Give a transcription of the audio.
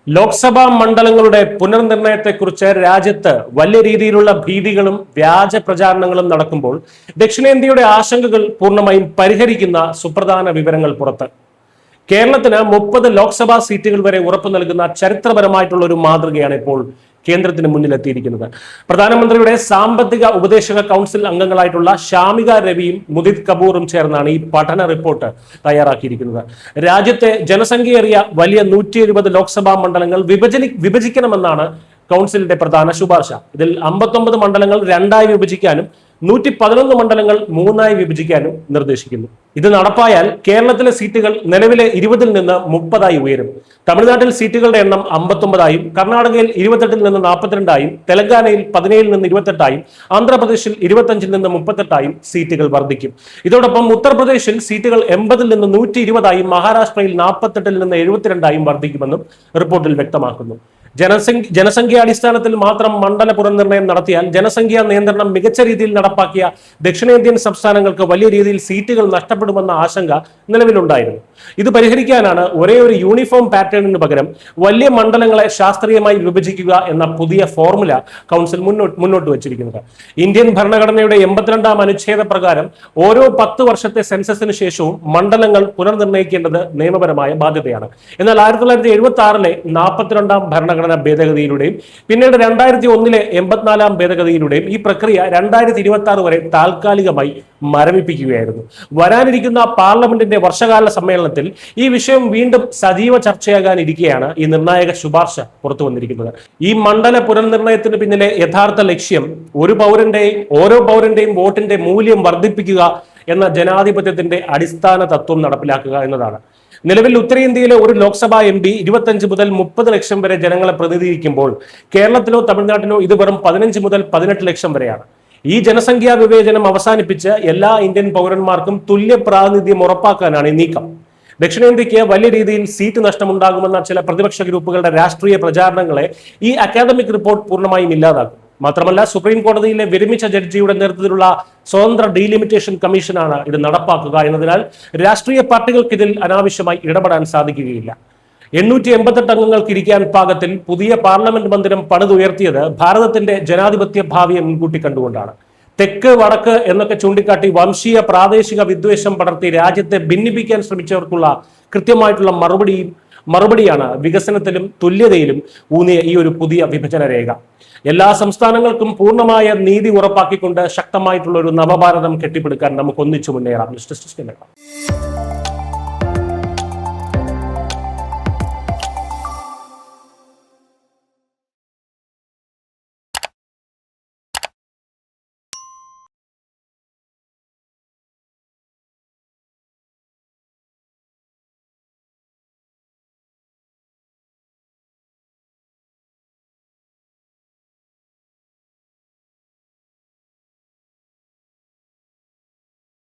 ലോക്സഭാ മണ്ഡലങ്ങളുടെ പുനർനിർണയത്തെക്കുറിച്ച് രാജ്യത്ത് വലിയ രീതിയിലുള്ള ഭീതികളും വ്യാജ പ്രചാരണങ്ങളും നടക്കുമ്പോൾ ദക്ഷിണേന്ത്യയുടെ ആശങ്കകൾ പൂർണ്ണമായും പരിഹരിക്കുന്ന സുപ്രധാന വിവരങ്ങൾ പുറത്ത്. കേരളത്തിന് 30 ലോക്സഭാ സീറ്റുകൾ വരെ ഉറപ്പു നൽകുന്ന ചരിത്രപരമായിട്ടുള്ള ഒരു മാതൃകയാണ് ഇപ്പോൾ കേന്ദ്രത്തിന് മുന്നിലെത്തിയിരിക്കുന്നത്. പ്രധാനമന്ത്രിയുടെ സാമ്പത്തിക ഉപദേശക കൗൺസിൽ അംഗങ്ങളായിട്ടുള്ള ഷാമിക രവിയും മുദിത് കപൂറും ചേർന്നാണ് ഈ പഠന റിപ്പോർട്ട് തയ്യാറാക്കിയിരിക്കുന്നത്. രാജ്യത്തെ ജനസംഖ്യയേറിയ വലിയ 170 ലോക്സഭാ മണ്ഡലങ്ങൾ വിഭജിക്കണമെന്നാണ് കൗൺസിലിന്റെ പ്രധാന ശുപാർശ. ഇതിൽ 59 മണ്ഡലങ്ങൾ 2ആയി വിഭജിക്കാനും 111 മണ്ഡലങ്ങൾ 3ആയി വിഭജിക്കാനും നിർദ്ദേശിക്കുന്നു. ഇത് നടപ്പായാൽ കേരളത്തിലെ സീറ്റുകൾ നിലവിലെ 20-ൽ നിന്ന് 30ആയി ഉയരും. തമിഴ്നാട്ടിൽ സീറ്റുകളുടെ എണ്ണം 59ആയും, കർണാടകയിൽ 28-ൽ നിന്ന് 42ആയും, തെലങ്കാനയിൽ 17-ൽ നിന്ന് 28ആയും, ആന്ധ്രാപ്രദേശിൽ 25-ൽ നിന്ന് 38ആയും സീറ്റുകൾ വർദ്ധിക്കും. ഇതോടൊപ്പം ഉത്തർപ്രദേശിൽ സീറ്റുകൾ 80-ൽ നിന്ന് 120ആയും, മഹാരാഷ്ട്രയിൽ 48-ൽ നിന്ന് 72ആയും വർദ്ധിക്കുമെന്നും റിപ്പോർട്ടിൽ വ്യക്തമാക്കുന്നു. ജനസംഖ്യാടിസ്ഥാനത്തിൽ മാത്രം മണ്ഡല പുനർനിർണയം നടത്തിയാൽ ജനസംഖ്യാ നിയന്ത്രണം മികച്ച രീതിയിൽ നടപ്പാക്കിയ ദക്ഷിണേന്ത്യൻ സംസ്ഥാനങ്ങൾക്ക് വലിയ രീതിയിൽ സീറ്റുകൾ നഷ്ടപ്പെടുമെന്ന ആശങ്ക നിലവിലുണ്ടായിരുന്നു. ഇത് പരിഹരിക്കാനാണ് ഒരേ ഒരു യൂണിഫോം പാറ്റേണിന് പകരം വലിയ മണ്ഡലങ്ങളെ ശാസ്ത്രീയമായി വിഭജിക്കുക എന്ന പുതിയ ഫോർമുല കൗൺസിൽ മുന്നോട്ട് വച്ചിരിക്കുന്നത്. ഇന്ത്യൻ ഭരണഘടനയുടെ 82-ാം അനുച്ഛേദ പ്രകാരം ഓരോ 10 വർഷത്തെ സെൻസസിന് ശേഷവും മണ്ഡലങ്ങൾ പുനർനിർണയിക്കേണ്ടത് നിയമപരമായ ബാധ്യതയാണ്. എന്നാൽ 1976-ലെ 42-ാം ഭരണഘടന ഭേദഗതിയിലൂടെയും പിന്നീട് 2001-ലെ 84-ാം ഭേദഗതിയിലൂടെയും ഈ പ്രക്രിയ 2026 വരെ താൽക്കാലികമായി മരവിപ്പിക്കുകയായിരുന്നു. വരാനിരിക്കുന്ന പാർലമെന്റിന്റെ വർഷകാല സമ്മേളനത്തിൽ ഈ വിഷയം വീണ്ടും സജീവ ചർച്ചയാകാനിരിക്കെയാണ് ഈ നിർണായക ശുപാർശ പുറത്തു വന്നിരിക്കുന്നത്. ഈ മണ്ഡല പുനർനിർണയത്തിന് പിന്നിലെ യഥാർത്ഥ ലക്ഷ്യം ഓരോ പൗരന്റെയും വോട്ടിന്റെ മൂല്യം വർദ്ധിപ്പിക്കുക എന്ന ജനാധിപത്യത്തിന്റെ അടിസ്ഥാന തത്വം നടപ്പിലാക്കുക എന്നതാണ്. നിലവിൽ ഉത്തരേന്ത്യയിലെ ഒരു ലോക്സഭാ MP 25 മുതൽ 30 ലക്ഷം വരെ ജനങ്ങളെ പ്രതിനിധീകരിക്കുമ്പോൾ കേരളത്തിലോ തമിഴ്നാട്ടിലോ ഇത് വെറും 15 മുതൽ 18 ലക്ഷം വരെയാണ്. ഈ ജനസംഖ്യാ വിവേചനം അവസാനിപ്പിച്ച് എല്ലാ ഇന്ത്യൻ പൗരന്മാർക്കും തുല്യ പ്രാതിനിധ്യം ഉറപ്പാക്കാനാണ് ഈ നീക്കം. ദക്ഷിണേന്ത്യക്ക് വലിയ രീതിയിൽ സീറ്റ് നഷ്ടമുണ്ടാകുമെന്ന ചില പ്രതിപക്ഷ ഗ്രൂപ്പുകളുടെ രാഷ്ട്രീയ പ്രചാരണങ്ങളെ ഈ അക്കാദമിക് റിപ്പോർട്ട് പൂർണ്ണമായും ഇല്ലാതാക്കും. മാത്രമല്ല, സുപ്രീം കോടതിയിലെ വിരമിച്ച ജഡ്ജിയുടെ നേതൃത്വത്തിലുള്ള സ്വതന്ത്ര ഡീലിമിറ്റേഷൻ കമ്മീഷനാണ് ഇത് നടപ്പാക്കുക എന്നതിനാൽ രാഷ്ട്രീയ പാർട്ടികൾക്ക് ഇതിൽ അനാവശ്യമായി ഇടപെടാൻ സാധിക്കുകയില്ല. 888 അംഗങ്ങൾക്ക് ഇരിക്കാൻ പാകത്തിൽ പുതിയ പാർലമെന്റ് മന്ദിരം പണിതുയർത്തിയത് ഭാരതത്തിന്റെ ജനാധിപത്യ ഭാവിയെ മുൻകൂട്ടി കണ്ടുകൊണ്ടാണ്. തെക്ക് വടക്ക് എന്നൊക്കെ ചൂണ്ടിക്കാട്ടി വംശീയ പ്രാദേശിക വിദ്വേഷം പടർത്തി രാജ്യത്തെ ഭിന്നിപ്പിക്കാൻ ശ്രമിച്ചവർക്കുള്ള കൃത്യമായിട്ടുള്ള മറുപടിയാണ് വികസനത്തിലും തുല്യതയിലും ഊന്നിയ ഈ ഒരു പുതിയ വിഭജന രേഖ. എല്ലാ സംസ്ഥാനങ്ങൾക്കും പൂർണ്ണമായ നീതി ഉറപ്പാക്കിക്കൊണ്ട് ശക്തമായിട്ടുള്ള ഒരു നവഭാരതം കെട്ടിപ്പടുക്കാൻ നമുക്ക് ഒന്നിച്ചു മുന്നേറാം.